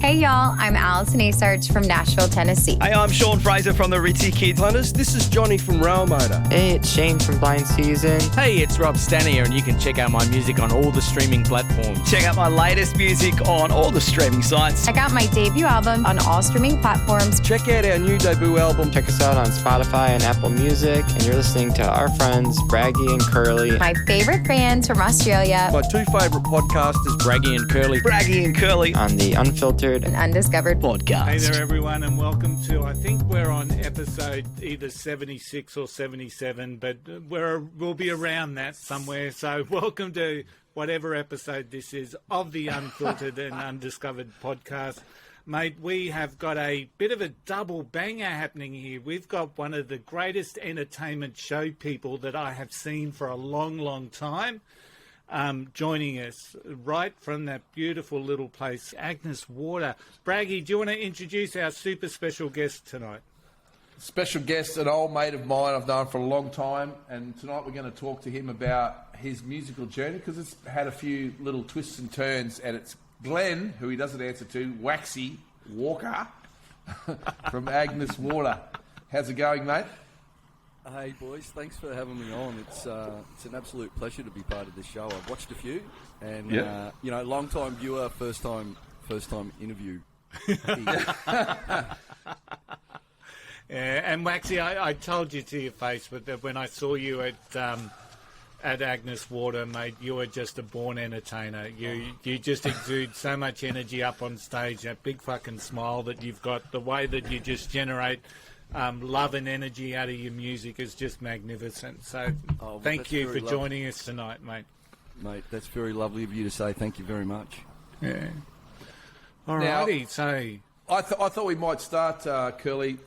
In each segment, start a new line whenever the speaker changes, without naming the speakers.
Hey y'all, I'm Allison Asarch from Nashville, Tennessee.
Hey, I'm Sean Fraser from the Ritzy Kids.
Hunters, this is Johnny from Railmotor.
Hey, it's Shane from Blind Season.
Hey, it's Rob Stanier, and you can check out my music on all the streaming platforms.
Check out my latest music on all the streaming sites.
Check out my debut album on all streaming platforms.
Check out our new debut album.
Check us out on Spotify and Apple Music, and you're listening to our friends Braggy and Curly.
My favorite bands from Australia.
My two favourite podcasters,
Braggy and Curly.
Braggy and Curly.
On the Unfiltered
and Undiscovered
podcast.
Hey there, everyone, and welcome to, I think we're on episode either 76 or 77, but we'll be around that somewhere. So welcome to whatever episode this is of the Unfiltered and Undiscovered podcast. Mate, we have got a bit of a double banger happening here. We've got one of the greatest entertainment show people that I have seen for a long, long time. Joining us right from that beautiful little place, Agnes Water. Braggy, do you want to introduce our super special guest tonight?
Special guest, an old mate of mine I've known for a long time, and tonight we're going to talk to him about his musical journey, because it's had a few little twists and turns, and it's Glen, who he doesn't answer to, Waxy Walker from Agnes Water. How's it going, mate?
Hey boys, thanks for having me on. It's an absolute pleasure to be part of this show. I've watched a few, and long time viewer, first time interview.
And Waxy, I told you to your face, but that when I saw you at Agnes Water, mate, you were just a born entertainer. You just exude so much energy up on stage. That big fucking smile that you've got, the way that you just generate love and energy out of your music is just magnificent. So thank you for joining us tonight, mate.
Mate, that's very lovely of you to say. Thank you very much.
Yeah. All righty. So
I thought we might start, Curly,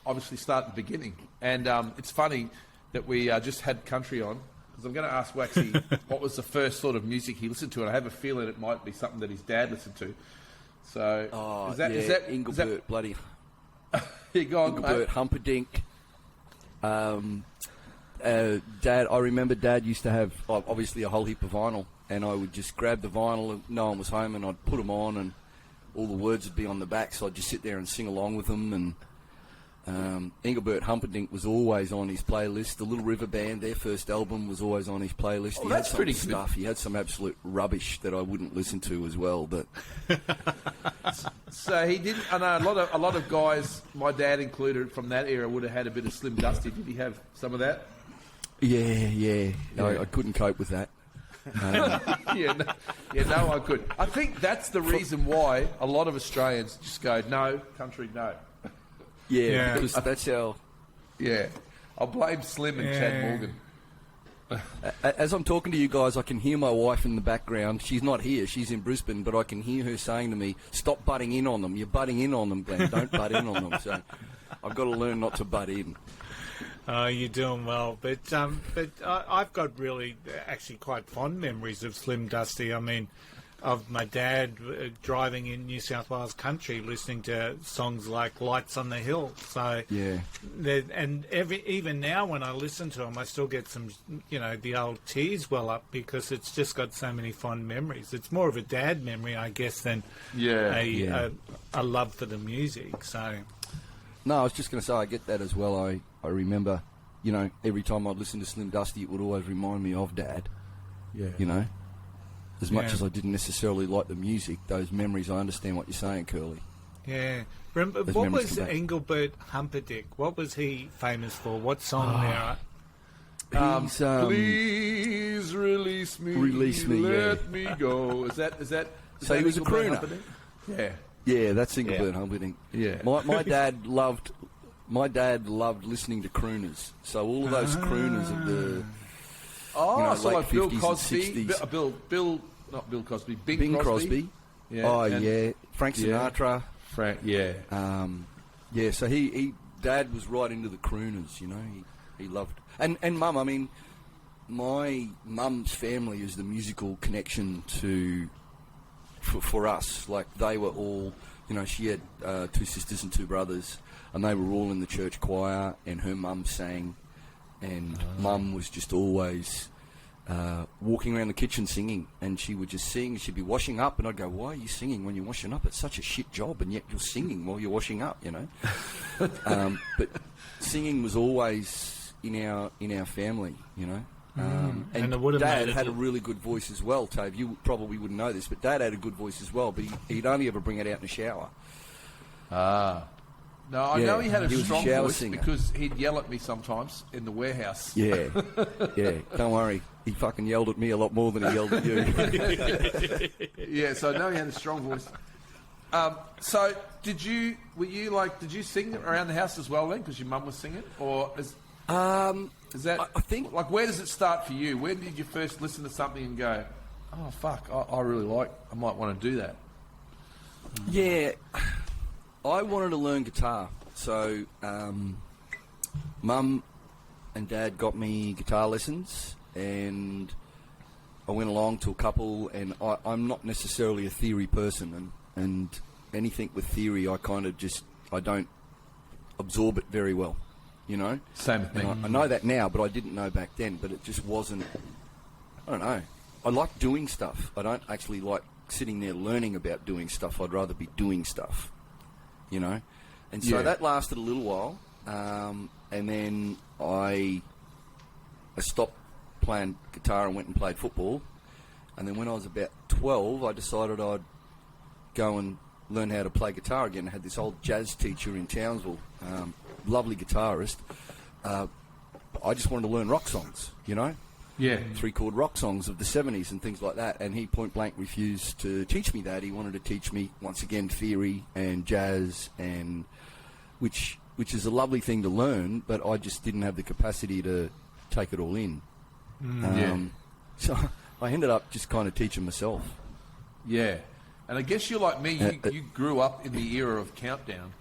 obviously start at the beginning. And it's funny that we just had country on, because I'm going to ask Waxy what was the first sort of music he listened to, and I have a feeling it might be something that his dad listened to. So is that
Engelbert, bloody
you go on,
Engelbert, Humperdinck. Dad, I remember Dad used to have obviously a whole heap of vinyl, and I would just grab the vinyl if no one was home, and I'd put them on, and all the words would be on the back, so I'd just sit there and sing along with them. And Engelbert Humperdinck was always on his playlist. The Little River Band, their first album, was always on his playlist.
Oh,
he
that's
had some
pretty
stuff. He had some absolute rubbish that I wouldn't listen to as well. But
so he didn't. I know a lot of guys, my dad included, from that era would have had a bit of Slim Dusty. Did he have some of that?
Yeah. No, I couldn't cope with that.
No, I could. I think that's the reason why a lot of Australians just go, no, country, no.
Yeah, because that's how...
Yeah. I'll blame Slim and Chad Morgan.
As I'm talking to you guys, I can hear my wife in the background. She's not here. She's in Brisbane, but I can hear her saying to me, stop butting in on them. You're butting in on them, Glenn. Don't butt in on them. So I've got to learn not to butt in.
You're doing well, but I've got really actually quite fond memories of Slim Dusty. I mean, of my dad driving in New South Wales country, listening to songs like "Lights on the Hill." So
yeah,
and even now when I listen to them, I still get some, the old tears well up, because it's just got so many fond memories. It's more of a dad memory, I guess, than a love for the music. So.
No, I was just going to say I get that as well. I remember, every time I'd listen to Slim Dusty, it would always remind me of Dad. Yeah. As much as I didn't necessarily like the music, those memories, I understand what you're saying, Curly.
Yeah. Remember, what was Engelbert Humperdinck? What was he famous for? What song there?
He's, please release me. Let me go. Is that
so he was a crooner?
Yeah.
Yeah, that's Engelbert Humperdinck.
Yeah.
My dad loved listening to crooners. So all of those crooners of the
so
late
like Bill
50s
Cosby,
and 60s.
not Bill Cosby,
Bing Crosby.
Yeah.
Frank Sinatra. So he Dad was right into the crooners. He loved, and Mum. I mean, my mum's family is the musical connection for us. Like, they were all, she had 2 sisters and 2 brothers, and they were all in the church choir, and her mum sang, and Mum was just always walking around the kitchen singing, and she would just sing. She'd be washing up, and I'd go, "Why are you singing when you're washing up? It's such a shit job, and yet you're singing while you're washing up," you know. But singing was always in our family, you know. And Dad had a really good voice as well, Tave. You probably wouldn't know this, but Dad had a good voice as well, but he'd only ever bring it out in the shower.
No, I know he had a
was
strong
shower
voice
singer.
because he'd yell at me sometimes in the warehouse.
Yeah, yeah. Don't worry, he fucking yelled at me a lot more than he yelled at you.
Yeah, so I know he had a strong voice. So did you sing around the house as well then, because your mum was singing, or is that?
I think,
like, where does it start for you? When did you first listen to something and go, "Oh fuck, I really I might want to do that"?
Yeah, I wanted to learn guitar, so Mum and Dad got me guitar lessons, and I went along to a couple, and I'm not necessarily a theory person, and anything with theory, I kind of I don't absorb it very well, you know?
Same with me.
I know that now, but I didn't know back then, but it just wasn't, I don't know. I like doing stuff. I don't actually like sitting there learning about doing stuff. I'd rather be doing stuff, you know? And so that lasted a little while, and then I stopped playing guitar and went and played football. And then when I was about 12, I decided I'd go and learn how to play guitar again. I had this old jazz teacher in Townsville, lovely guitarist. I just wanted to learn rock songs, you know?
Yeah.
3-chord rock songs of the 70s and things like that. And he point blank refused to teach me that. He wanted to teach me, once again, theory and jazz, and which is a lovely thing to learn, but I just didn't have the capacity to take it all in. So I ended up just kind of teaching myself.
Yeah. And I guess you're like me, you grew up in the era of Countdown.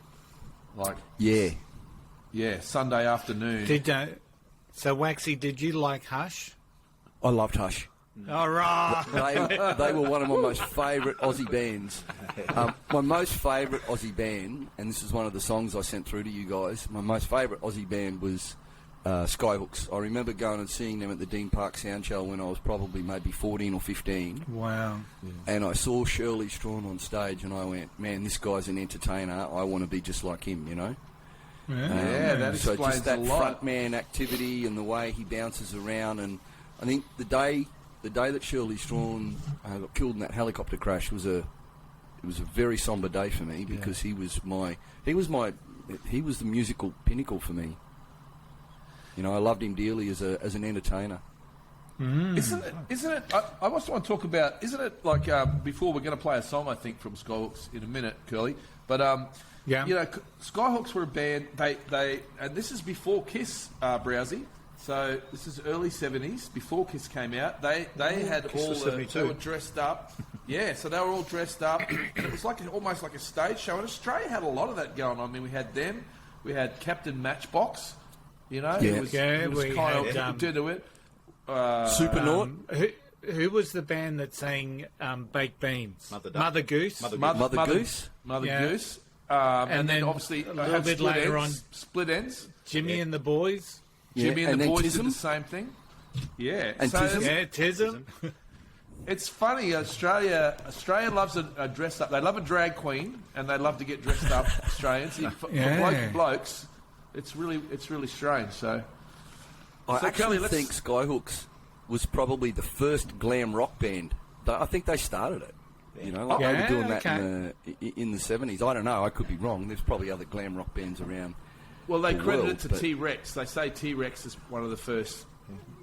Like,
yeah,
Sunday afternoon.
So, Waxy, did you like Hush?
I loved Hush.
All right.
They were one of my most favourite Aussie bands. My most favourite Aussie band, and this is one of the songs I sent through to you guys, my most favourite Aussie band was Skyhooks. I remember going and seeing them at the Dean Park Sound Show when I was probably maybe 14 or 15.
Wow.
And I saw Shirley Strawn on stage, and I went, man, this guy's an entertainer. I want to be just like him, you know?
Yeah, that
so
explains
just that
a lot.
frontman activity and the way he bounces around, and I think the day that Shirley Strawn got killed in that helicopter crash was a very somber day for me, because he was the musical pinnacle for me. You know, I loved him dearly as an entertainer.
Isn't it? I also want to talk about. Isn't it like before we're going to play a song, I think, from Skyhooks in a minute, Curly. But you know, Skyhooks were a band. They and this is before Kiss, Browsy. So this is early 70s, before Kiss came out. They had they were dressed up. Yeah, so they were all dressed up. It was like almost like a stage show. And Australia had a lot of that going on. I mean, we had them. We had Captain Matchbox. You know, it was kind of did it.
Supernaut.
Who was the band that sang Baked Beans? Mother Goose.
Mother Goose.
Goose. And then obviously
a little bit later on,
Split Ends.
Jimmy and the Boys.
Jimmy and the Boys
Tism.
did the same thing. Yeah.
And Tism.
Yeah, Tism.
It's funny, Australia loves a dress up. They love a drag queen, and they love to get dressed up. Australians, for blokes, it's really strange. So
I actually think Skyhooks was probably the first glam rock band. I think they started it. You know, they were doing that in the 70s. I don't know. I could be wrong. There's probably other glam rock bands around.
Well, they
the
credit
world,
it to
but
T-Rex. They say T-Rex is one of the first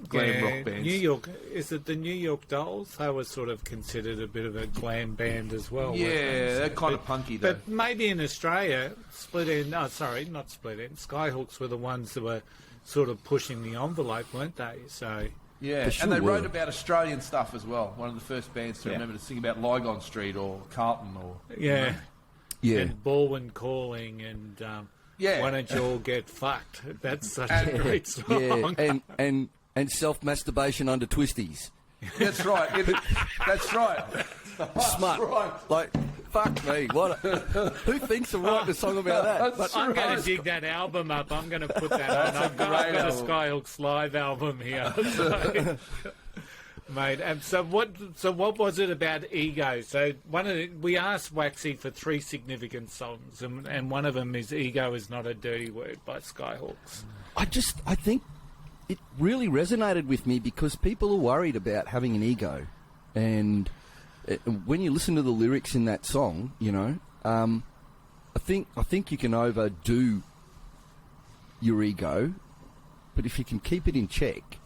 glam rock bands.
New York, is it the New York Dolls? They were sort of considered a bit of a glam band as well.
Yeah, they're kind of punky though.
But maybe in Australia, Skyhooks were the ones that were sort of pushing the envelope, weren't they? So
yeah,
sure
and they
were.
wrote about Australian stuff as well. One of the first bands to remember to sing about Lygon Street or Carlton or
and Baldwin Calling and Why Don't You All Get Fucked? That's such a great song.
Yeah, and self-masturbation under twisties.
That's right. That's right.
Smart.
Right.
Like, fuck me. Who thinks of writing a song about that?
That's
I'm going to dig that album up. I'm going to put that on. I've got a Skyhooks live album here. Mate, so what was it about Ego? So we asked Waxy for 3 significant songs, and one of them is "Ego Is Not a Dirty Word" by Skyhawks.
I think it really resonated with me because people are worried about having an ego, and when you listen to the lyrics in that song, you know, I think you can overdo your ego, but if you can keep it in check,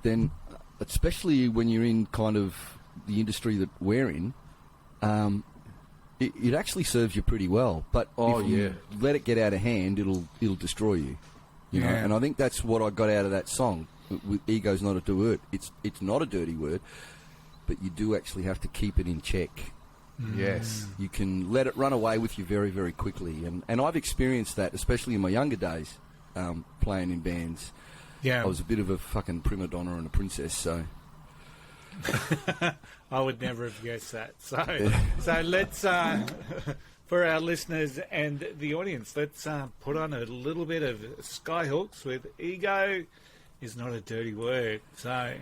then, especially when you're in kind of the industry that we're in, it actually serves you pretty well. But if you let it get out of hand, it'll destroy you. You know, and I think that's what I got out of that song. Ego's not a dirty word. It's not a dirty word, but you do actually have to keep it in check.
Yes.
You can let it run away with you very, very quickly. And I've experienced that, especially in my younger days, playing in bands.
Yeah.
I was a bit of a fucking prima donna and a princess, so...
I would never have guessed that. So let's, for our listeners and the audience, let's put on a little bit of Skyhawks with "Ego Is Not a Dirty Word." So...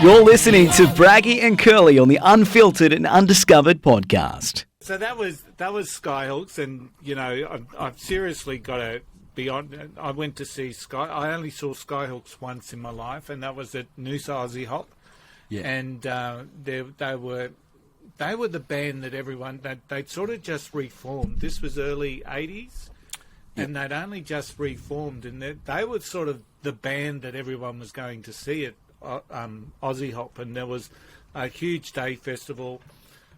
You're listening to Braggy and Curly on the Unfiltered and Undiscovered podcast.
So that was Skyhawks, and you know I've seriously got to be on. I went to see I only saw Skyhawks once in my life, and that was at Noosa Aussie Hop.
Yeah.
And they were the band that they'd sort of just reformed. This was early '80s, and they'd only just reformed, and they were sort of the band that everyone was going to see at Aussie Hop, and there was a huge day festival,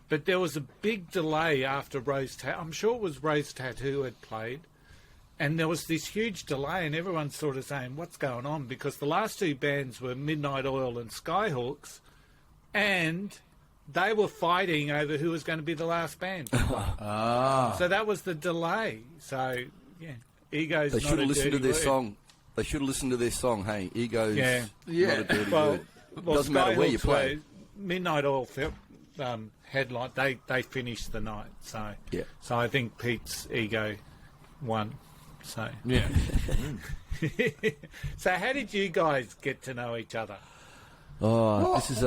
but there was a big delay after I'm sure it was Rose Tattoo had played, and there was this huge delay, and everyone's sort of saying, what's going on? Because the last 2 bands were Midnight Oil and Skyhawks, and they were fighting over who was going to be the last band. So that was the delay. So, yeah, Ego's
They
not
should
a
have listened to
dirty
their
word.
song. They should have listened to their song. Hey, Ego's
Yeah.
not a dirty word.
Well,
Doesn't matter where you
Skyhawks
play.
were Midnight Oil headline. They finished the night. So
Yeah.
So I think Pete's Ego won. So
Yeah.
So how did you guys get to know each other?
Oh, this is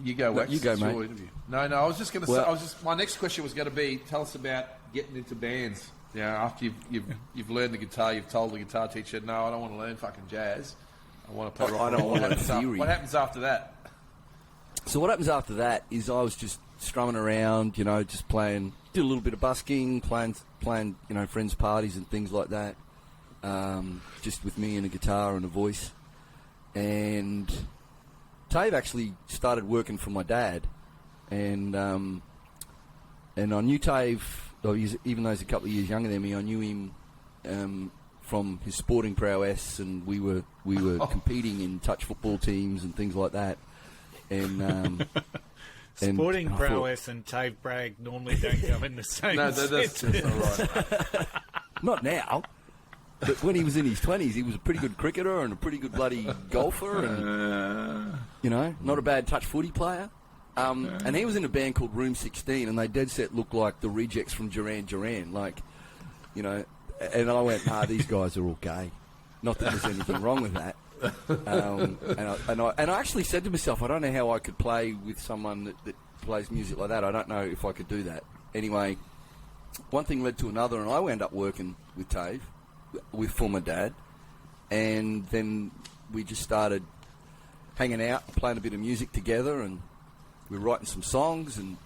You go, Wax.
you go,
It's your
mate.
interview. No, I was just going to
Well-
say. My next question was going to be: tell us about getting into bands. You know, after you've learned the guitar, you've told the guitar teacher, "No, I don't want to learn fucking jazz. I want to play rock
I
and
don't
roll."
want to learn
What happens
theory.
What happens after that?
So what happens after that is I was just strumming around, you know, just playing, did a little bit of busking, playing, you know, friends' parties and things like that, just with me and a guitar and a voice. And Tave actually started working for my dad, and I knew Tave, even though he's a couple of years younger than me, I knew him from his sporting prowess, and we were competing in touch football teams and things like that. And
Sporting
I thought-
prowess and Tave Bragg normally don't go in the same
No, that's
sentence.
all right.
Not now. But when he was in his 20s, he was a pretty good cricketer and a pretty good bloody golfer and, you know, not a bad touch footy player. And he was in a band called Room 16, and they dead set looked like the rejects from Duran Duran. Like, you know, and I went, nah, these guys are all gay. Not that there's anything wrong with that. And I actually said to myself, I don't know how I could play with someone that plays music like that. I don't know if I could do that. Anyway, one thing led to another, and I wound up working with Tave, for my dad, and then we just started hanging out, playing a bit of music together, and we were writing some songs, and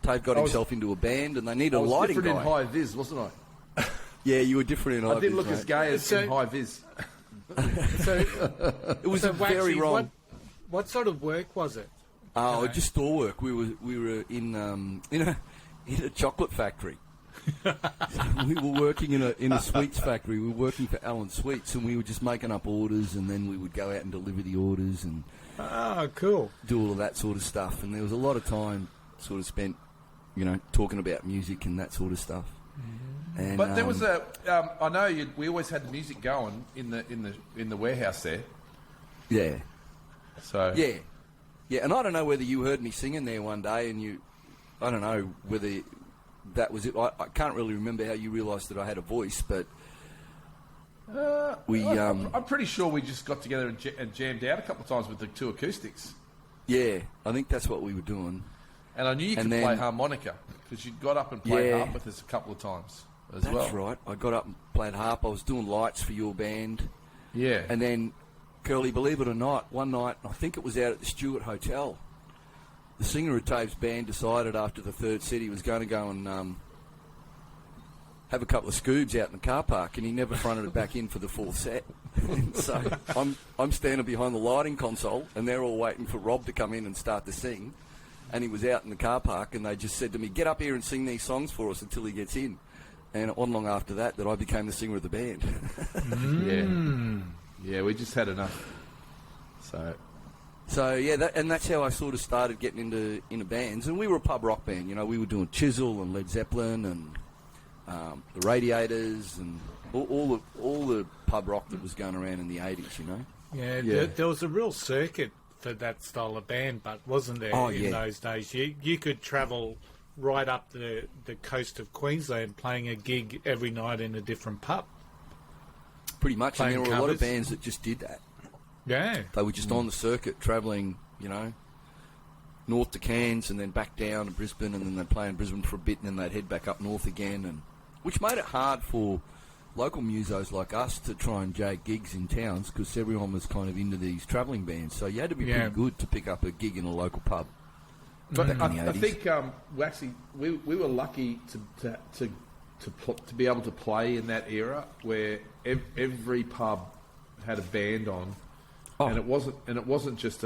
Tave got himself into a band, and they needed
I
a
was
lighting
different
guy.
in high vis, wasn't I?
Yeah, you were different in high
I didn't
vis,
look as
mate.
gay as
So-
in high vis.
It was
So,
very
Waxy,
wrong.
What sort of work was it?
Oh, just store work. We were in a chocolate factory. We were working in a sweets factory. We were working for Allen Sweets, and we were just making up orders, and then we would go out and deliver the orders and
Oh, cool.
do all of that sort of stuff. And there was a lot of time sort of spent, you know, talking about music and that sort of stuff. And,
But there was I know we always had the music going in the warehouse there.
yeah.
So
Yeah, and I don't know whether you heard me singing there one day, and I don't know whether that was it. I can't really remember how you realised that I had a voice, but
I'm pretty sure we just got together and jammed out a couple of times with the two acoustics.
yeah, I think that's what we were doing.
And I knew you could
And then-
play harmonica because you'd got up and played
Yeah.
harp with us a couple of times as well.
That's right. I got up and played harp. I was doing lights for your band,
Yeah.
and then, Curly, believe it or not, one night I think it was out at the Stewart Hotel. The singer of Tave's band decided after the third set he was going to go and have a couple of scoobs out in the car park, and he never fronted it back in for the fourth set. So I'm standing behind the lighting console, and they're all waiting for Rob to come in and start to sing. And he was out in the car park, and they just said to me, "Get up here and sing these songs for us until he gets in." And it wasn't long after that I became the singer of the band.
Yeah, we just had enough.
So yeah, that's how I sort of started getting into bands. And we were a pub rock band, you know. We were doing Chisel and Led Zeppelin and the Radiators and all the pub rock that was going around in the 80s, you know.
Yeah, there was a real circuit for that style of band, but wasn't there in those days? You could travel right up the coast of Queensland playing a gig every night in a different pub.
Pretty much, and there
Playing
were a lot of
covers.
bands that just did that.
Yeah.
They were just on the circuit, travelling, you know, north to Cairns and then back down to Brisbane, and then they'd play in Brisbane for a bit, and then they'd head back up north again, and which made it hard for local musos like us to try and jag gigs in towns because everyone was kind of into these travelling bands. So you had to be pretty good to pick up a gig in a local pub.
But
back in the
I
80s.
think Waxy, we were lucky to be able to play in that era where every pub had a band on, and it wasn't just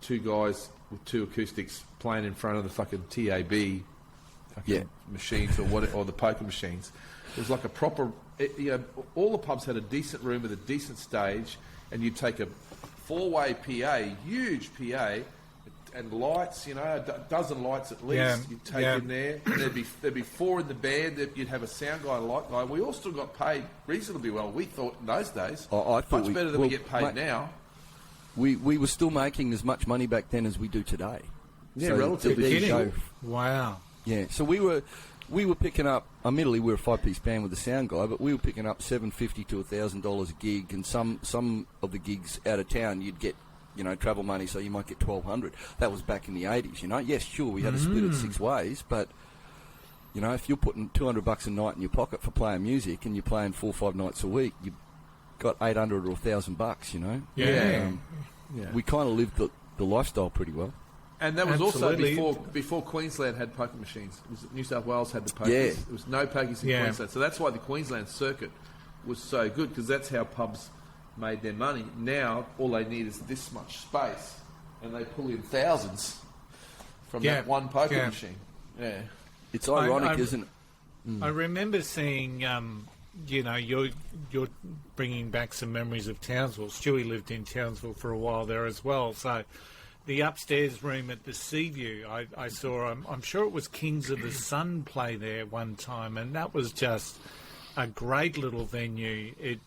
two guys with two acoustics playing in front of the fucking TAB machines or the poker machines. It was like a proper. All the pubs had a decent room with a decent stage, and you'd take a four-way PA, huge PA, and lights, a dozen lights at least.
Yeah,
You'd take
yeah.
in there. And there'd be four in the band. You'd have a sound guy, light guy. We all still got paid reasonably well. We thought in those days.
I thought
much better than we get paid
mate,
now.
We were still making as much money back then as we do today.
Yeah,
So
relatively.
there you
Kidding?
go.
Wow.
Yeah, so we were picking up. Admittedly, we were a 5-piece band with a sound guy, but we were picking up $750 to $1,000 a gig, and some of the gigs out of town you'd get, travel money, so you might get $1,200. That was back in the 80s. Yes, sure, we had to split it 6 ways, but if you're putting $200 a night in your pocket for playing music and you're playing 4 or 5 nights a week, you've got $800 or $1,000.
Yeah.
We kind of lived the lifestyle pretty well.
And that was
Absolutely.
also before Queensland had poker machines. It was New South Wales had the pokers.
Yeah.
There was no pokies in
Yeah.
Queensland. So that's why the Queensland circuit was so good, because that's how pubs made their money. Now, all they need is this much space, and they pull in thousands from
Yeah.
that one poker
Yeah.
machine. Yeah.
It's ironic,
I-
isn't it?
I remember seeing, you're bringing back some memories of Townsville. Stewie lived in Townsville for a while there as well. So the upstairs room at the Seaview, I saw, I'm sure it was Kings of the Sun play there one time, and that was just a great little venue. It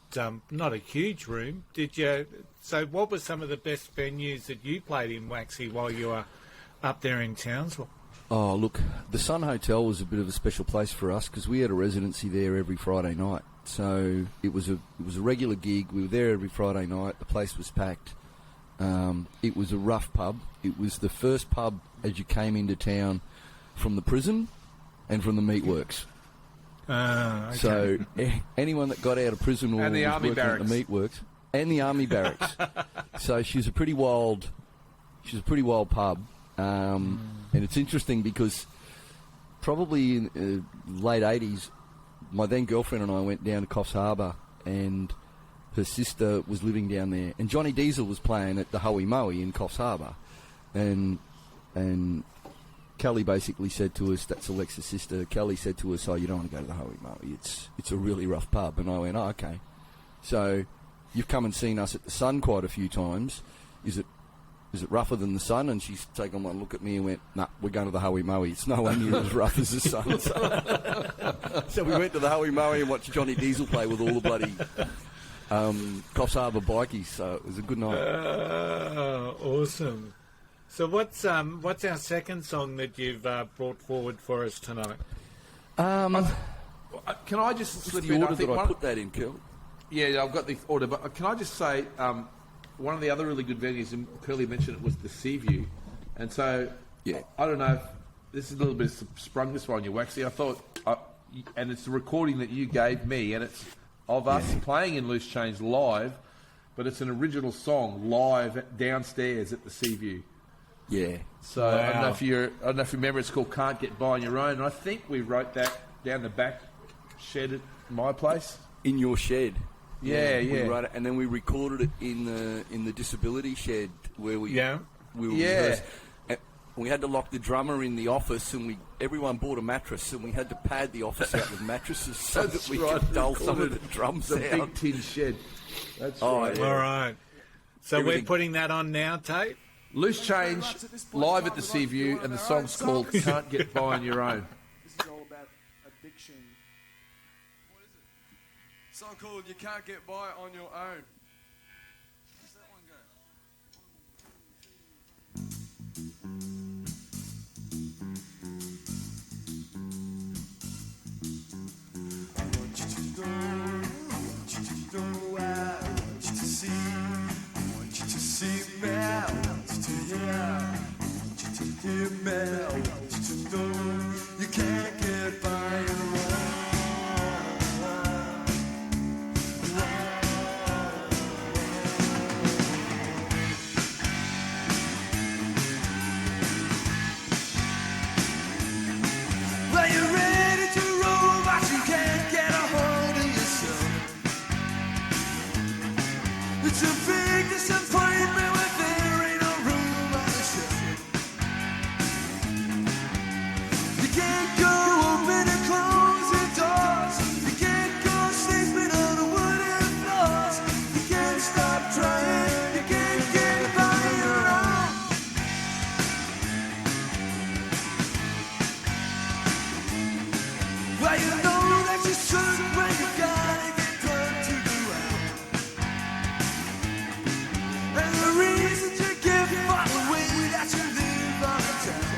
not a huge room. Did you? So what were some of the best venues that you played in, Waxy, while you were up there in Townsville?
Oh, look, the Sun Hotel was a bit of a special place for us because we had a residency there every Friday night. So it was a regular gig. We were there every Friday night. The place was packed. It was a rough pub. It was the first pub as you came into town from the prison and from the meatworks.
Okay.
So anyone that got out of prison or
And the
was
army
working
barracks.
at the meatworks and the army barracks. So she's a pretty wild pub. And it's interesting because probably in the late 80s, my then girlfriend and I went down to Coffs Harbour, and her sister was living down there. And Johnny Diesel was playing at the Hoey Moey in Coffs Harbour. And Kelly basically said to us, that's Alexa's sister, Kelly said to us, oh, you don't want to go to the Hoey Moey. It's a really rough pub. And I went, oh, okay. So you've come and seen us at the Sun quite a few times. Is it rougher than the Sun? And she's taken one look at me and went, nah, we're going to the Hoey Moey. It's nowhere near as rough as the Sun. So we went to the Hoey Moey and watched Johnny Diesel play with all the bloody Coffs Harbour bikies. So it was a good night.
Awesome. So what's our second song that you've brought forward for us tonight?
Can I just slip
the
in?
order
I think
that I
one-
put that in, Kel?
Yeah, I've got the order, but can I just say, one of the other really good venues, and Curly mentioned it, was the Seaview. And so,
Yeah.
I don't know if this is a little bit sprung this way on you, Waxy. I thought, and it's the recording that you gave me, and it's of us playing in Loose Change live, but it's an original song live downstairs at the Seaview.
Yeah.
So I don't know
Wow.
if you remember. It's called "Can't Get By on Your Own," and I think we wrote that down the back shed at my place.
In your shed.
Yeah,
We
yeah.
wrote it, and then we recorded it in the disability shed where we
Yeah.
we were
Yeah.
rehearsed. And we had to lock the drummer in the office, and everyone bought a mattress, and we had to pad the office out with mattresses so that we could dull some of the drum
It's a big
sound.
tin shed. That's
Oh,
right.
yeah.
All right. So
Everything.
we're putting that on now, Tate?
Loose Change live at the Seaview, and the song's called "Can't Get By on Your Own."
This is all about addiction. What is it? Song called "You Can't Get By on Your Own." How's that one go? I want you to go, I want you to go, I want you to see, I want you to see me, I want you to hear, I want you to hear me, I want you to know you can't get by your own. But you know that you should when you gotta get done to go out. And the reasons you give for the way that you live on the town.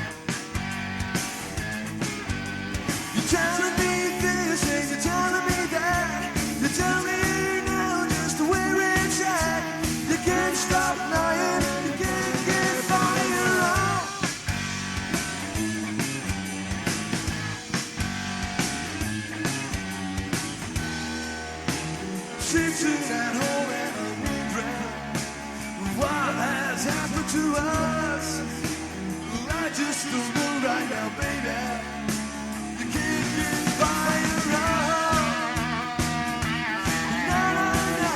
You're telling me this and you're telling me that. You tell me now just where it's at. You can't stop lying, you can't get by your own. Sitting at home and I'm wondering what has happened to us. I just don't know right now, baby. You can't get by your own. No, no, no.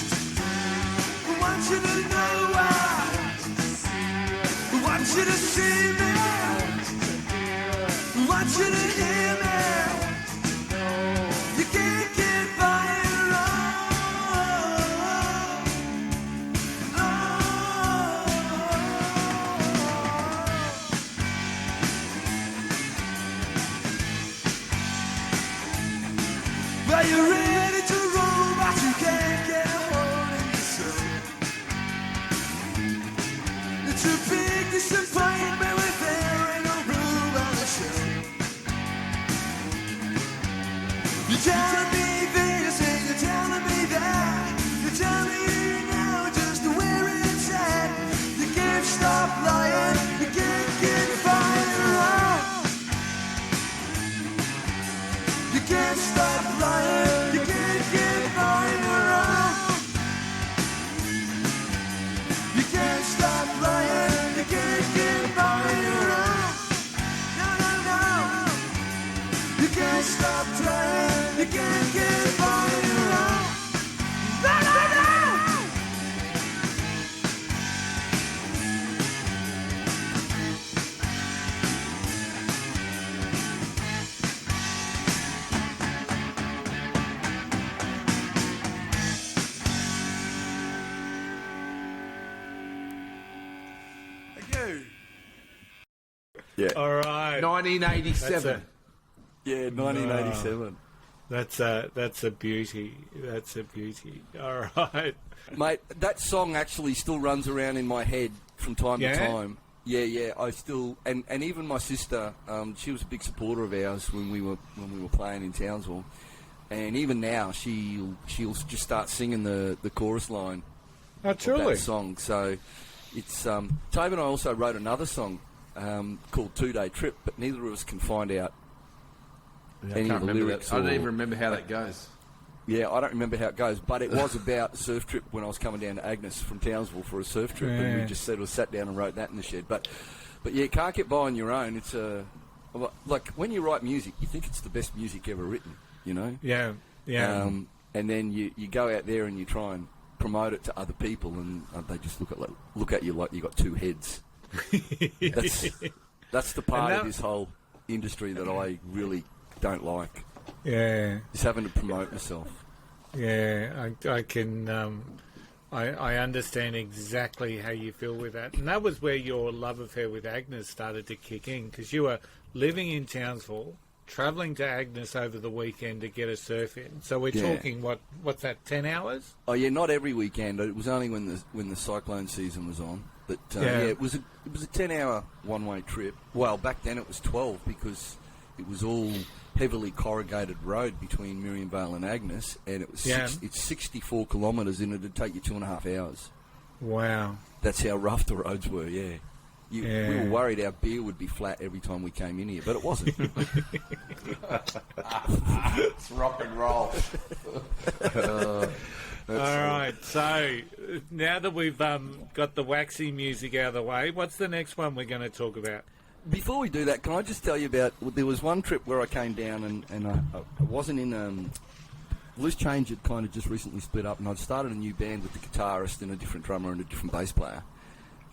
I want you to know I want you to see me. I want you to hear me. You can't get by your own. Well, you're ready to roll, but you can't get a hold in yourself. It's a big disappointment when there ain't no room on the shelf. You're telling me this and you're telling me that. You're telling me now just where it's at. You can't stop lying, you can't get by your own. You can't stop lying, you can't get by your own. You can't stop lying, you can't get by your own. No, no, no. You can't stop trying, you can't get by your own. No, no, no.
Yeah.
All right.
1987.
Yeah, 1987.
That's a beauty. That's a beauty. All right.
Mate, that song actually still runs around in my head from time
Yeah?
to time. Yeah, yeah. I still and even my sister, she was a big supporter of ours when we were playing in Townsville, and even now she'll just start singing the chorus line
Oh,
of
truly.
that song. So it's Tobe and I also wrote another song called 2 Day Trip, but neither of us can find out any of the lyrics.
I don't
or-
even remember how that goes.
Yeah, I don't remember how it goes, but it was about a surf trip when I was coming down to Agnes from Townsville for a surf trip, and we
Yeah.
just sat down and wrote that in the shed. But yeah, you can't get by on your own. It's like when you write music, you think it's the best music ever written, you know?
Yeah. Yeah.
And then you go out there and you try and promote it to other people, and they just look at you like you got two heads. That's the part of this whole industry that I really don't like.
Yeah.
Just having to promote myself.
Yeah, I can. I understand exactly how you feel with that, and that was where your love affair with Agnes started to kick in, because you were living in Townsville, travelling to Agnes over the weekend to get a surf in. So we're
Yeah.
talking what's that? 10 hours?
Oh yeah, not every weekend. It was only when the cyclone season was on. But
Yeah.
it was a 10-hour one-way trip. Well, back then it was 12 because it was all heavily corrugated road between Miriam Vale and Agnes, and it was it's 64 kilometres, and it'd take you 2.5 hours.
Wow.
That's how rough the roads were. Yeah. We
Yeah.
were worried our beer would be flat every time we came in here, but it wasn't.
It's rock and roll.
All right, so now that we've got the Waxy music out of the way, what's the next one we're going to talk about?
Before we do that, can I just tell you about, there was one trip where I came down and I wasn't in Loose Change had kind of just recently split up, and I'd started a new band with the guitarist and a different drummer and a different bass player.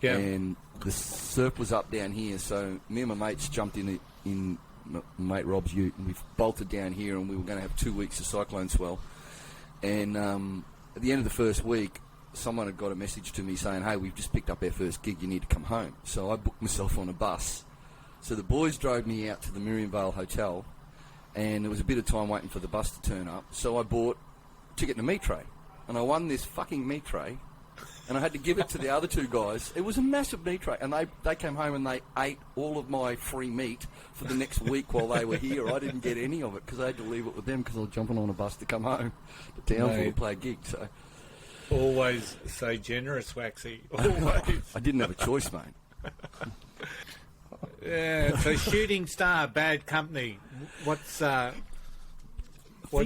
Yeah.
And the surf was up down here, so me and my mates jumped in my mate Rob's ute, and we bolted down here, and we were going to have 2 weeks of cyclone swell. And at the end of the first week, someone had got a message to me saying, hey, we've just picked up our first gig, you need to come home. So I booked myself on a bus. So the boys drove me out to the Miriam Vale Hotel, and there was a bit of time waiting for the bus to turn up. So I bought a ticket to meat tray, and I won this fucking meat tray, and I had to give it to the other two guys. It was a massive meat tray, and they came home and they ate all of my free meat for the next week while they were here. I didn't get any of it because I had to leave it with them because I was jumping on a bus to come home to Townsville to play a gig. So
Always so generous, Waxy. Always.
I didn't have a choice, mate.
Yeah, so Shooting Star, Bad Company. What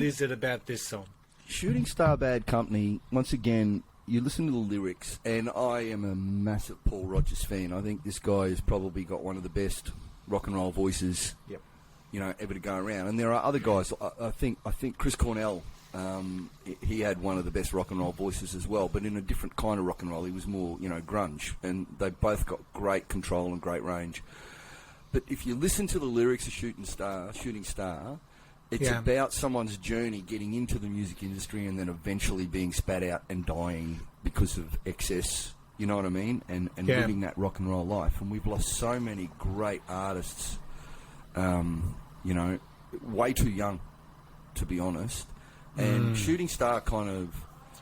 is it about this song?
Shooting Star Bad Company, once again, you listen to the lyrics, and I am a massive Paul Rodgers fan. I think this guy has probably got one of the best rock and roll voices, ever to go around. And there are other guys. I think Chris Cornell, he had one of the best rock and roll voices as well, but in a different kind of rock and roll. He was more, grunge, and they both got great control and great range. But if you listen to the lyrics of Shooting Star, it's about someone's journey getting into the music industry and then eventually being spat out and dying because of excess, you know what I mean? And living that rock and roll life. And we've lost so many great artists, way too young, to be honest. And Shooting Star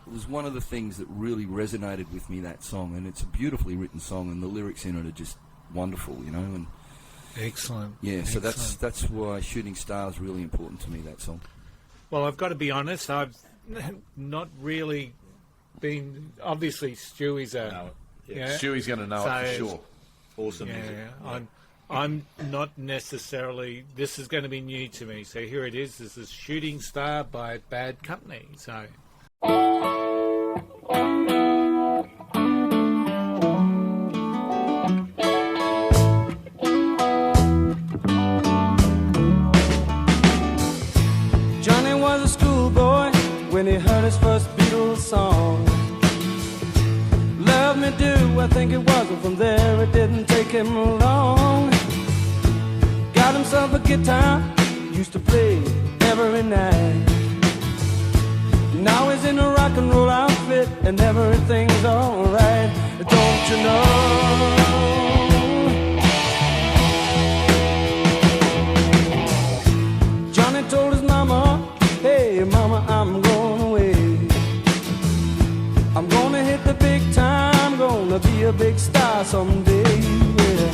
was one of the things that really resonated with me, that song. And it's a beautifully written song, and the lyrics in it are just wonderful, and
excellent.
Yeah, so
Excellent.
that's why Shooting Star is really important to me, that song.
Well, I've got to be honest, I've not really been... Obviously, Stewie's a...
Stewie's going to know it for sure.
Awesome music.
I'm not necessarily... This is going to be new to me. So here it is. This is Shooting Star by Bad Company. So...
When he heard his first Beatles song, Love Me Do, I think it was, and from there it didn't take him long. Got himself a guitar, used to play every night. Now he's in a rock and roll outfit, and everything's alright. Don't you know? Johnny told his mama, hey mama, I'm going away. I'm gonna hit the big time, gonna be a big star someday. Yeah.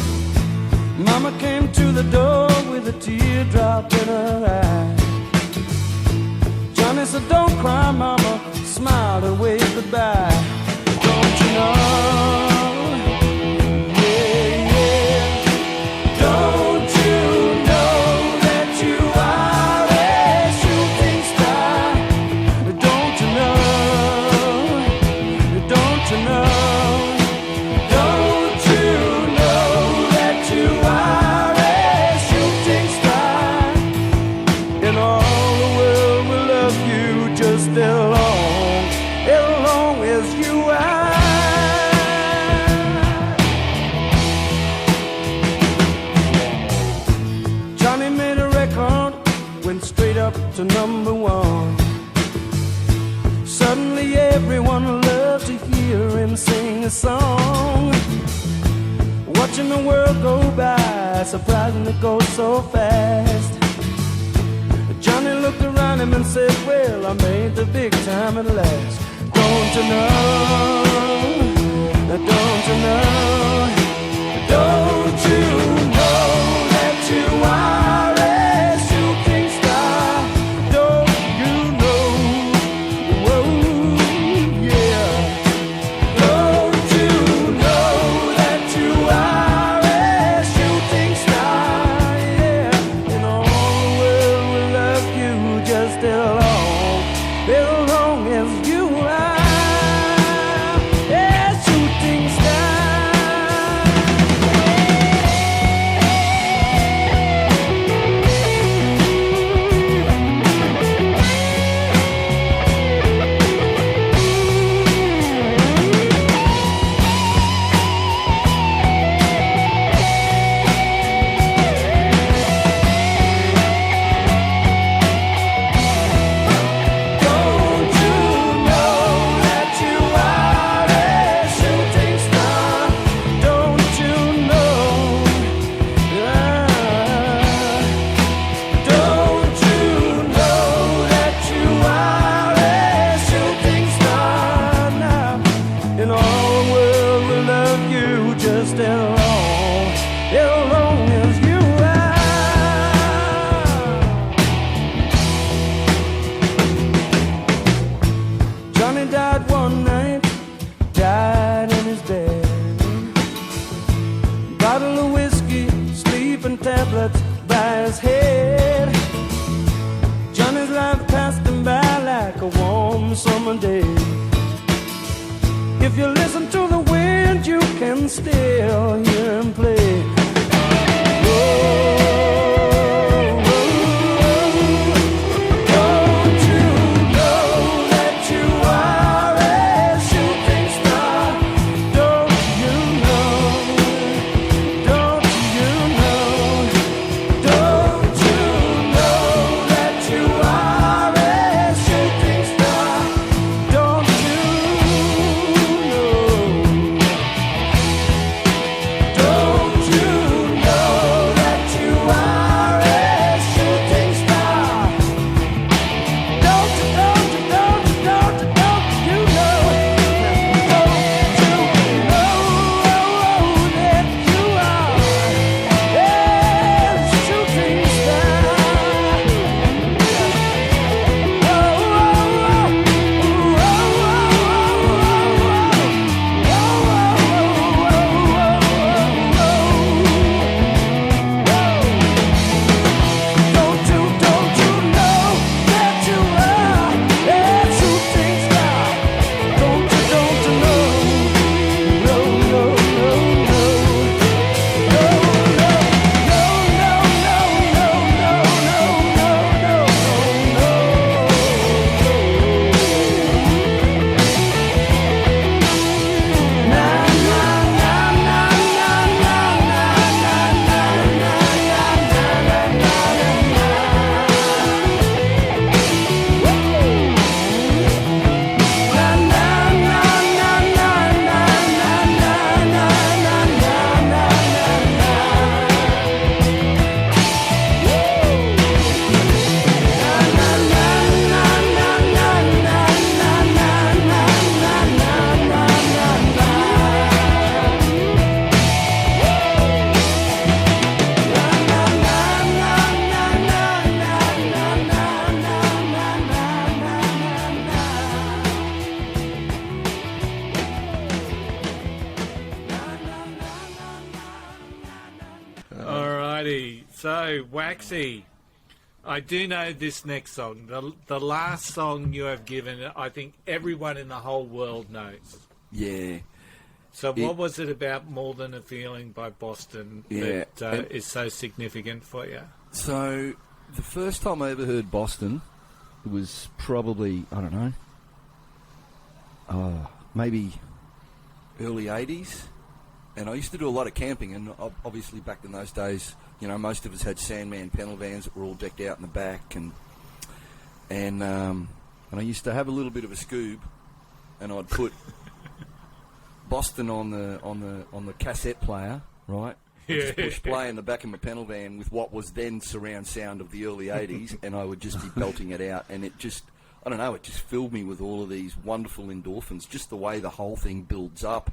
Mama came to the door with a teardrop in her eye. Johnny said, don't cry, mama, smiled and waved goodbye. Don't you know? Yeah, yeah. Don't you know that you are a shooting star? Don't you know? Don't you know? Don't you know that you are a shooting star? And all the world will love you just as long as you are. Johnny made a record, went straight up to #1. Suddenly everyone loved to hear him sing a song. Watching the world go by, surprising it goes so fast. Johnny looked around him and said, well, I made the big time at last. Don't you know? Don't you know? Don't you know that you are a shooting star? Don't you know? Whoa, yeah. Don't you know that you are a shooting star? Yeah. And all the world will love you just as long as you are. and all the world will love you just as long as you are. Johnny died one night, died in his bed. Bottle of whiskey, sleeping tablets by his head. Johnny's life passed him by like a warm summer day. If you listen to the wind, you can still hear him play. Don't you know that you are a shooting star? Don't you know? Don't you know? Don't you know that you are a shooting star? Don't you know? Don't you know that you are a shooting star? Don't you know? Don't you know? Don't you know that you are a shooting
Alrighty, so Waxy, I do know this next song. The last song you have given, I think everyone in the whole world knows.
Yeah.
So what was it about More Than a Feeling by Boston that is so significant for you?
So, the first time I ever heard Boston was probably, I don't know, maybe early 80s. And I used to do a lot of camping, and obviously back in those days, you know, most of us had Sandman panel vans that were all decked out in the back, and I used to have a little bit of a scoob, and I'd put Boston on the cassette player, right? I'd just push play in the back of my panel van with what was then surround sound of the early 80s, and I would just be belting it out, and it just, I don't know, it just filled me with all of these wonderful endorphins, just the way the whole thing builds up,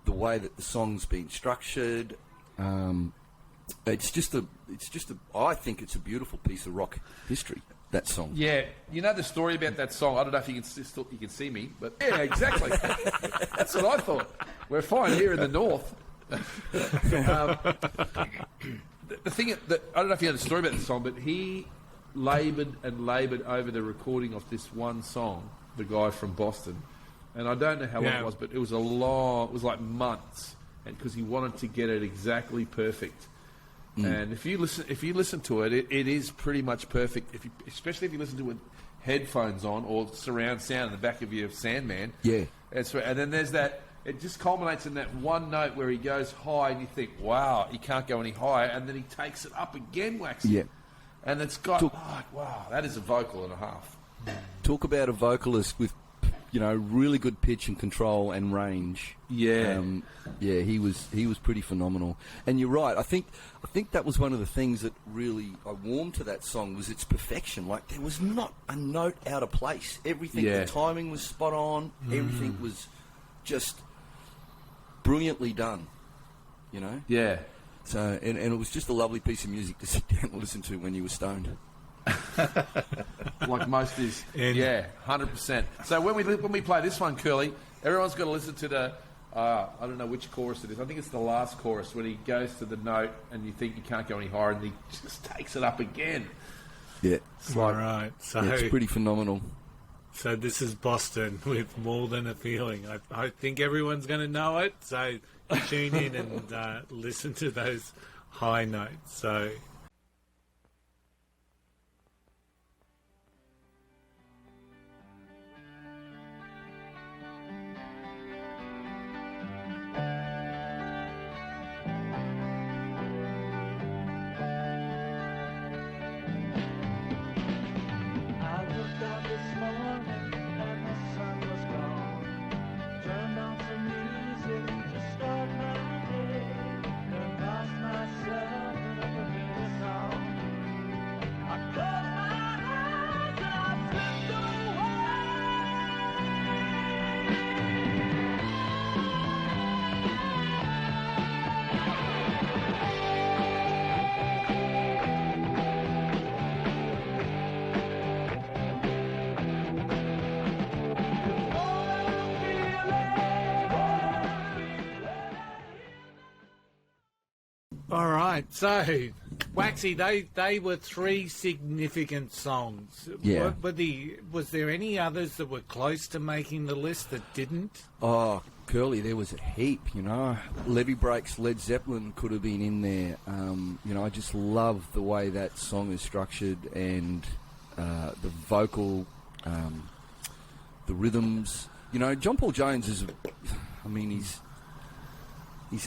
the way that the song's been structured. I think it's a beautiful piece of rock history, that song.
Yeah, you know the story about that song. I don't know if you can see me, but yeah, exactly. That's what I thought. We're fine here in the north. The thing that I don't know if you know the story about the song, but he laboured and laboured over the recording of this one song. The guy from Boston, and I don't know how long it was, but it was like months, and because he wanted to get it exactly perfect. And if you listen to it, it is pretty much perfect. Especially if you listen to it with headphones on or surround sound in the back of your Sandman.
Yeah.
And then there's that. It just culminates in that one note where he goes high, and you think, "Wow, he can't go any higher." And then he takes it up again, Waxy.
Yeah.
And it's got wow, that is a vocal and a half.
Talk about a vocalist with, you know, really good pitch and control and range.
Yeah.
He was pretty phenomenal. And you're right. I think that was one of the things that really I warmed to that song was its perfection. Like, there was not a note out of place. Everything, the timing was spot on. Everything was just brilliantly done, you know.
Yeah.
So and it was just a lovely piece of music to sit down and listen to when you were stoned.
Like most is.
And-
Yeah, 100%. So when we play this one, Curly, everyone's got to listen to the, I don't know which chorus it is. I think it's the last chorus when he goes to the note and you think you can't go any higher and he just takes it up again.
Yeah.
All right. So
Yeah, it's pretty phenomenal.
So this is Boston with More Than a Feeling. I think everyone's going to know it. So tune in and listen to those high notes. So.
I woke up this morning and the sun was gone. Turned on some music to start my day and lost myself in a familiar song. I closed my eyes and I slipped away.
All right, so Waxy, they were three significant songs.
Yeah.
Was there any others that were close to making the list that didn't?
Oh, Curly, there was a heap, you know. Levy Break's Led Zeppelin could have been in there. You know, I just love the way that song is structured and the vocal, the rhythms. You know, John Paul Jones is, I mean, he's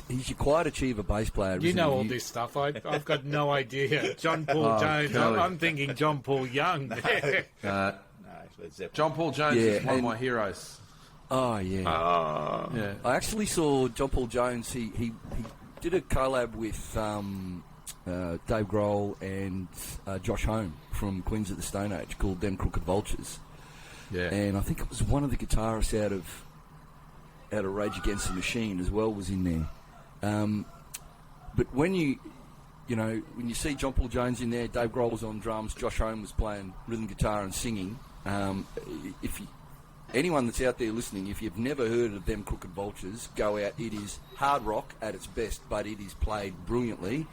your quiet achiever bass player.
You
isn't
know
he?
all this stuff. I've got no idea. John Paul Jones.
Curly.
I'm thinking John Paul Young there.
John Paul Jones
Yeah,
is one of
and-
my heroes.
Oh, yeah.
Yeah.
I actually saw John Paul Jones. He did a collab with Dave Grohl and Josh Homme from Queens of the Stone Age called Them Crooked Vultures.
Yeah.
And I think it was one of the guitarists out of Rage Against the Machine as well was in there. But when you see John Paul Jones in there, Dave Grohl was on drums, Josh Homme was playing rhythm guitar and singing. Anyone that's out there listening, if you've never heard of Them Crooked Vultures, go out. It is hard rock at its best, but it is played brilliantly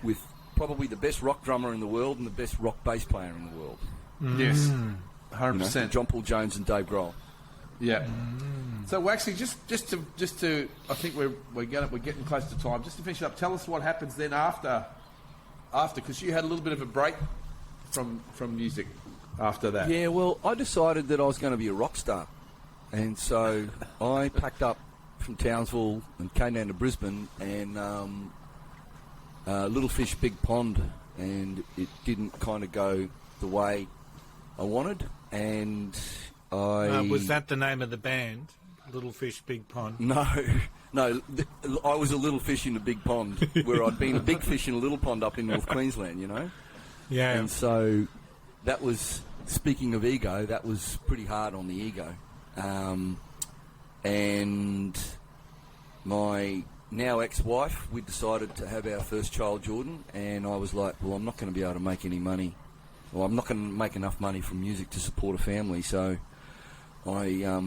with probably the best rock drummer in the world and the best rock bass player in the world.
Yes.
You know,
100%.
John Paul Jones and Dave Grohl.
Yeah. So Waxy, just to, I think we're getting close to time. Just to finish up, tell us what happens then after, because you had a little bit of a break from music after that.
Yeah, well, I decided that I was going to be a rock star. And so I packed up from Townsville and came down to Brisbane and Little Fish, Big Pond, and it didn't kind of go the way I wanted. And
Was that the name of the band? Little Fish, Big Pond?
No, I was a little fish in a big pond, where I'd been a big fish in a little pond up in North Queensland, you know?
Yeah.
And so that was, speaking of ego, that was pretty hard on the ego. And my now ex-wife, we decided to have our first child, Jordan, and I was like, well, I'm not going to be able to make any money. Well, I'm not going to make enough money from music to support a family, so I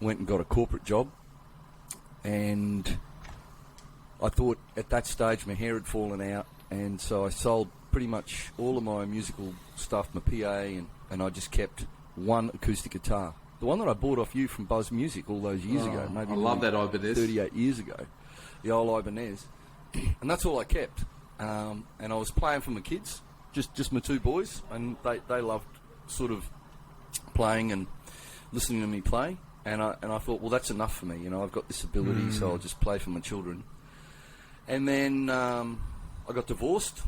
went and got a corporate job, and I thought at that stage my hair had fallen out, and so I sold pretty much all of my musical stuff, my PA, and I just kept one acoustic guitar. The one that I bought off you from Buzz Music all those years ago. Maybe
I love that Ibanez.
38 years ago. The old Ibanez. And that's all I kept. And I was playing for my kids, just my two boys, and they loved sort of playing and listening to me play. And I thought, well, that's enough for me. You know, I've got this ability, so I'll just play for my children. And then I got divorced.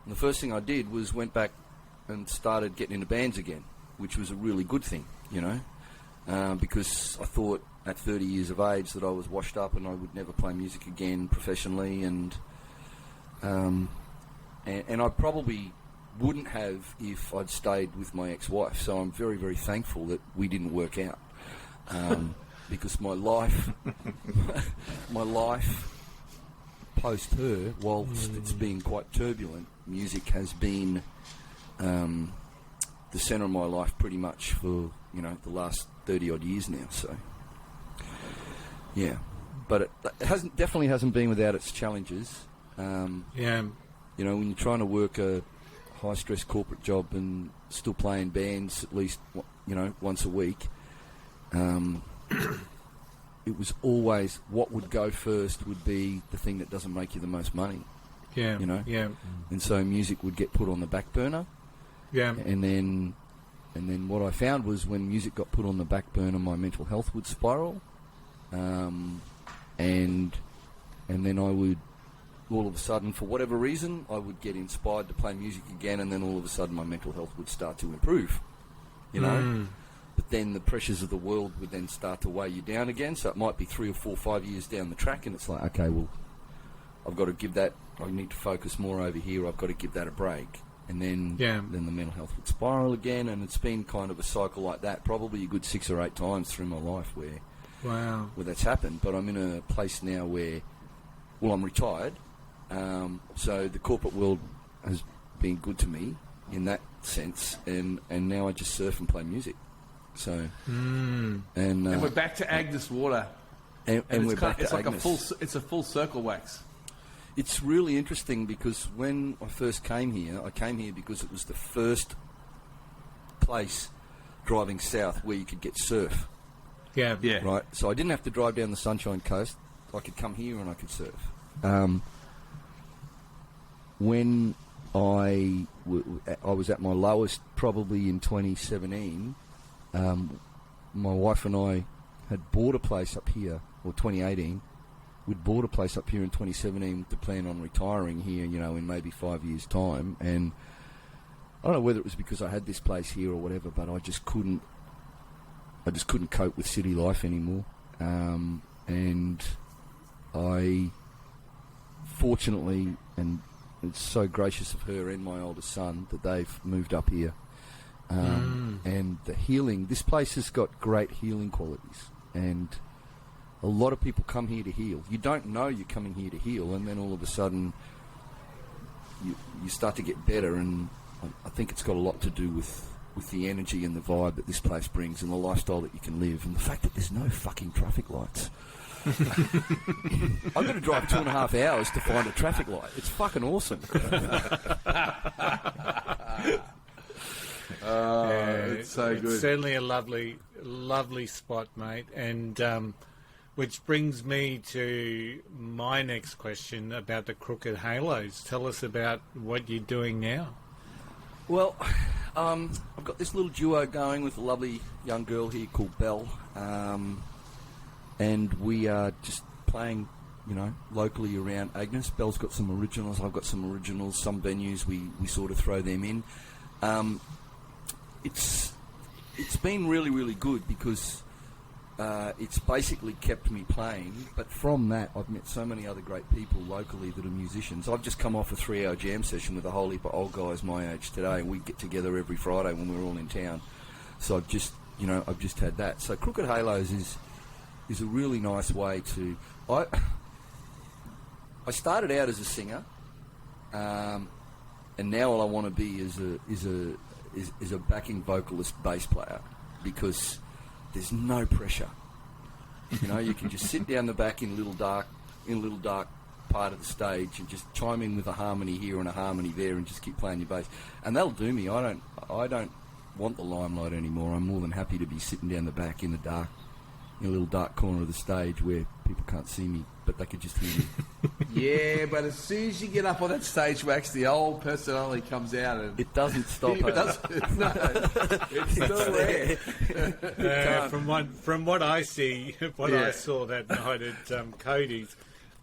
And the first thing I did was went back and started getting into bands again, which was a really good thing, you know, because I thought at 30 years of age that I was washed up and I would never play music again professionally, and I probably wouldn't have if I'd stayed with my ex-wife. So I'm very, very thankful that we didn't work out. because my life, my life post her, whilst it's been quite turbulent, music has been the centre of my life pretty much for, you know, the last 30 odd years now. So, yeah, but it definitely hasn't been without its challenges.
Yeah.
You know, when you're trying to work a high stress corporate job and still playing bands at least, you know, once a week, it was always what would go first would be the thing that doesn't make you the most money.
Yeah.
You know?
Yeah.
And so music would get put on the back burner.
Yeah.
And then what I found was when music got put on the back burner, my mental health would spiral. And then I would, all of a sudden, for whatever reason, I would get inspired to play music again, and then all of a sudden my mental health would start to improve, you know? But then the pressures of the world would then start to weigh you down again, so it might be 3 or 4 or 5 years down the track, and it's like, okay, well, I've got to give that, I need to focus more over here, I've got to give that a break. And then the mental health would spiral again, and it's been kind of a cycle like that, probably a good 6 or 8 times through my life where that's happened. But I'm in a place now where, well, I'm retired, so the corporate world has been good to me in that sense, and now I just surf and play music. So, and
we're back to Agnes Water,
and we're back to
it's like
Agnes.
it's a full circle, Wax.
It's really interesting because when I first came here, I came here because it was the first place driving south where you could get surf.
Yeah.
Right. So I didn't have to drive down the Sunshine Coast. I could come here and I could surf. When I was at my lowest, probably in 2017, my wife and I had bought a place up here, or 2018. We'd bought a place up here in 2017 with the plan on retiring here, you know, in maybe 5 years' time. And I don't know whether it was because I had this place here or whatever, but I just couldn't cope with city life anymore. And I, fortunately, and it's so gracious of her and my oldest son that they've moved up here. And the healing, this place has got great healing qualities, and a lot of people come here to heal. You don't know you're coming here to heal, and then all of a sudden you start to get better, and I think it's got a lot to do with the energy and the vibe that this place brings, and the lifestyle that you can live, and the fact that there's no fucking traffic lights. I've got to drive 2.5 hours to find a traffic light. It's fucking awesome.
It's so good.
It's certainly a lovely spot, mate. And which brings me to my next question about the Crooked Halos. Tell us about what you're doing now.
Well, I've got this little duo going with a lovely young girl here called Belle, and we are just playing, you know, locally around Agnes. Belle's got some originals, I've got some originals. Some venues we sort of throw them in. It's been really, really good because it's basically kept me playing, but from that I've met so many other great people locally that are musicians. I've just come off a 3-hour jam session with a whole heap of old guys my age today, and we get together every Friday when we're all in town. So I've just had that. So Crooked Halos is a really nice way to... I started out as a singer, and now all I want to be is a backing vocalist bass player, because there's no pressure. You know, you can just sit down the back in a little dark part of the stage and just chime in with a harmony here and a harmony there and just keep playing your bass, and that'll do me. I don't want the limelight anymore. I'm more than happy to be sitting down the back in the dark, in a little dark corner of the stage where people can't see me, but they could just hear me.
Yeah, but as soon as you get up on that stage, Wax, the old personality comes out, and
it doesn't stop.
It's still there.
From what I see, I saw that night at Cody's,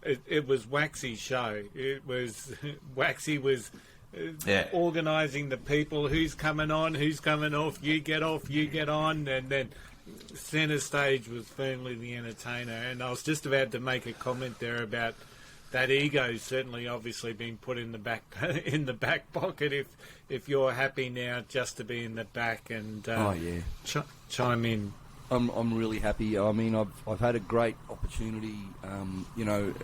it was Waxy's show. It was Waxy was organising the people, who's coming on, who's coming off, you get on, and then centre stage was firmly the entertainer. And I was just about to make a comment there about that ego certainly obviously being put in the back pocket if you're happy now just to be in the back and chime in.
I'm really happy. I mean, I've had a great opportunity. You know,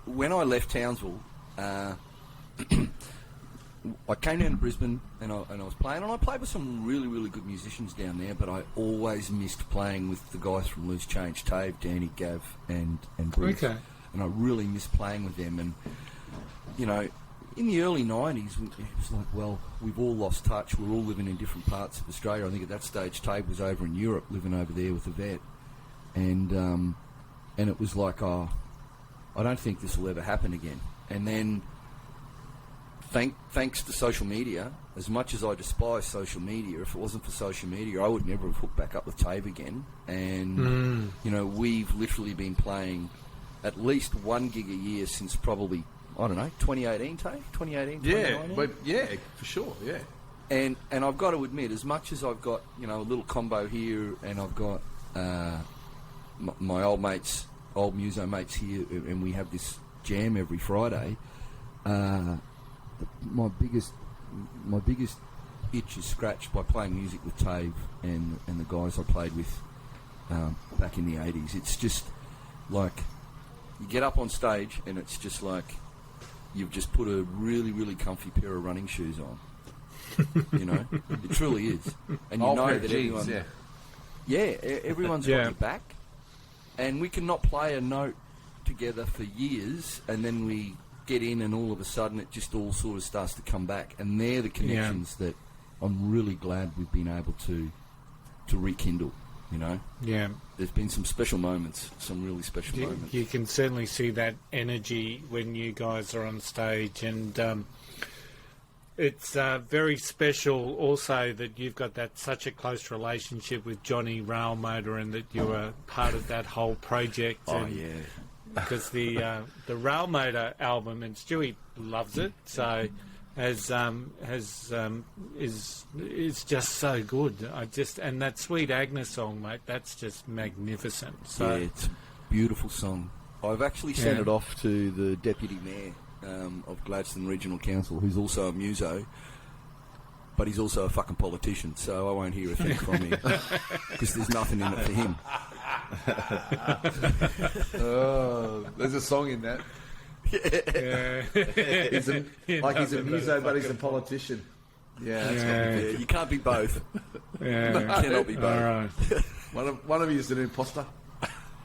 when I left Townsville, I came down to Brisbane and I was playing, and I played with some really, really good musicians down there, but I always missed playing with the guys from Loose Change, Tave, Danny, Gav and Bruce.
Okay.
And I really missed playing with them. And, you know, in the early 90s, it was like, well, we've all lost touch. We're all living in different parts of Australia. I think at that stage, Tave was over in Europe, living over there with a vet. And it was like, oh, I don't think this will ever happen again. And then, thanks to social media, as much as I despise social media, if it wasn't for social media, I would never have hooked back up with Tave again. And, you know, we've literally been playing at least one gig a year since probably, I don't know, 2018, Tave? 2018, 2019?
But yeah, for sure, yeah.
And I've got to admit, as much as I've got, you know, a little combo here, and I've got my old mates, old muso mates here, and we have this jam every Friday, my biggest itch is scratched by playing music with Tave and the guys I played with back in the 80s. It's just like, you get up on stage and it's just like you've just put a really, really comfy pair of running shoes on. You know, it truly is. And you know that everyone, everyone's got your back. And we can not play a note together for years, and then we get in, and all of a sudden it just all sort of starts to come back. And they're the connections that I'm really glad we've been able to rekindle. You know, there's been some special moments, some really special moments.
You can certainly see that energy when you guys are on stage, and it's very special also that you've got such a close relationship with Johnny Railmotor, and that you were part of that whole project.
Oh, yeah.
Because the Railmotor album, and Stewie loves it, so is just so good. And that Sweet Agnes song, mate, that's just magnificent. So
yeah, it's a beautiful song. I've actually sent it off to the Deputy Mayor of Gladstone Regional Council, who's also a muso, but he's also a fucking politician, so I won't hear a thing from him because there's nothing in it for him.
Oh, there's a song in that. He's a muso, but he's a politician.
You can't be both. Cannot be both.
All right.
One of you is an imposter.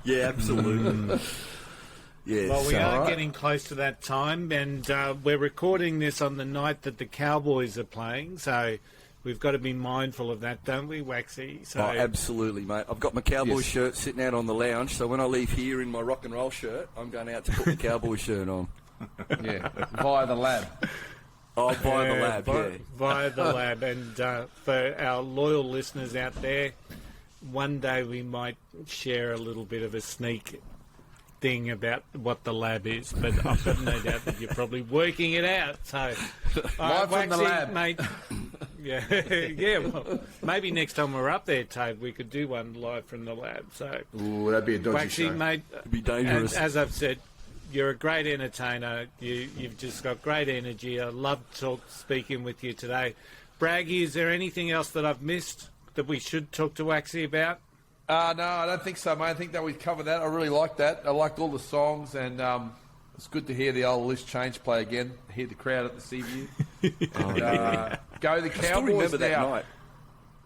Yeah, absolutely. Yeah,
well, we are getting close to that time, and we're recording this on the night that the Cowboys are playing, so we've got to be mindful of that, don't we, Waxy? So,
absolutely, mate. I've got my Cowboy shirt sitting out on the lounge, so when I leave here in my rock and roll shirt, I'm going out to put my Cowboy shirt on.
Yeah, via the lab.
Oh, via the lab,
Via the lab. And for our loyal listeners out there, one day we might share a little bit of a sneak thing about what the lab is, but I've got no doubt that you're probably working it out. So,
live from the lab,
mate. Yeah. Well, maybe next time we're up there, Tave, we could do one live from the lab. So,
ooh, that'd be a dodgy
Waxy,
show.
mate,
it'd be dangerous.
As I've said, you're a great entertainer. You've just got great energy. I love speaking with you today. Braggy, is there anything else that I've missed that we should talk to Waxy about?
No, I don't think so, mate. I think that we've covered that. I really liked that. I liked all the songs, and it's good to hear the old List Change play again, hear the crowd at the Seaview. Go the Cowboys. I still remember that night.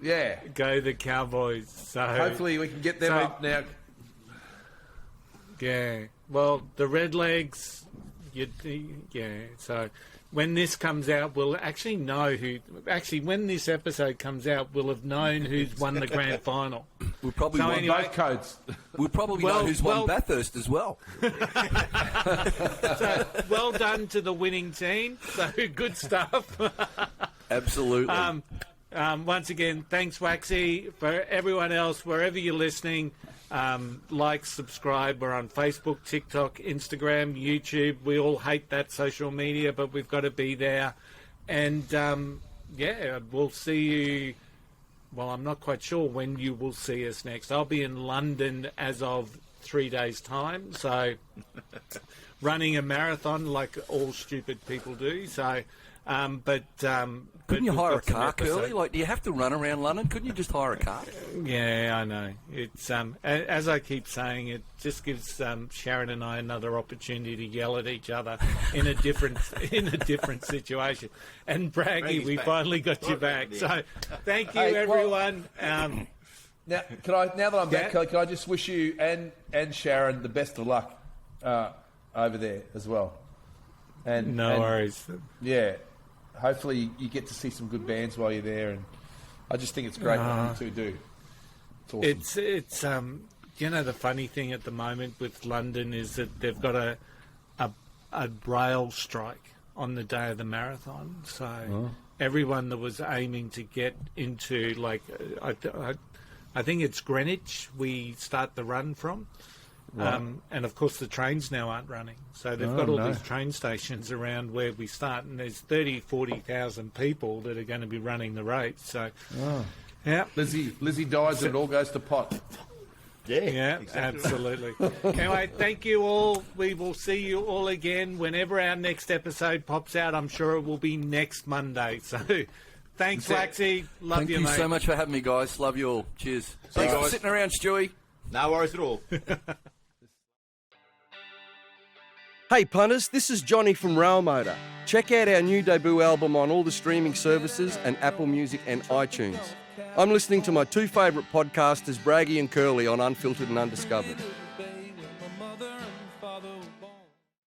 Yeah.
Go the Cowboys. So
hopefully we can get them up now.
Yeah. Well, the Redlegs, so when this comes out, we'll actually know who... Actually, when this episode comes out, we'll have known who's won the grand final.
We'll probably won
both codes.
We'll probably know who's won Bathurst as well.
So, well done to the winning team. So, good stuff.
Absolutely.
Once again, thanks, Waxy. For everyone else, wherever you're listening, like, subscribe. We're on Facebook, TikTok, Instagram, YouTube. We all hate that social media, but we've got to be there. And, we'll see you... Well, I'm not quite sure when you will see us next. I'll be in London as of 3 days' time, so running a marathon like all stupid people do. So
Couldn't you hire a car, Curly? Like, do you have to run around London? Couldn't you just hire a car?
Yeah, I know. It's as I keep saying, it just gives Sharon and I another opportunity to yell at each other in a different situation. And Braggy, we finally got you back. So thank you, everyone.
Now that I'm back, Kelly, can I just wish you and Sharon the best of luck over there as well? And
worries.
Yeah, hopefully you get to see some good bands while you're there, and I just think it's great what you two do. It's awesome.
It's the funny thing at the moment with London is that they've got a rail strike on the day of the marathon, so everyone that was aiming to get into I think it's Greenwich we start the run from. Right. And of course the trains now aren't running, so they've got all these train stations around where we start, and there's 40,000 people that are going to be running the race. So, yeah,
Lizzie dies and it all goes to pot.
Yeah, exactly. Absolutely. Anyway, thank you all. We will see you all again whenever our next episode pops out. I'm sure it will be next Monday. So, thanks, Waxy. Love you, mate.
Thank you so much for having me, guys. Love you all. Cheers. Thanks for sitting around, Stewie.
No worries at all.
Hey punters, this is Johnny from Railmotor. Check out our new debut album on all the streaming services and Apple Music and iTunes. I'm listening to my two favourite podcasters, Braggy and Curly, on Unfiltered and Undiscovered.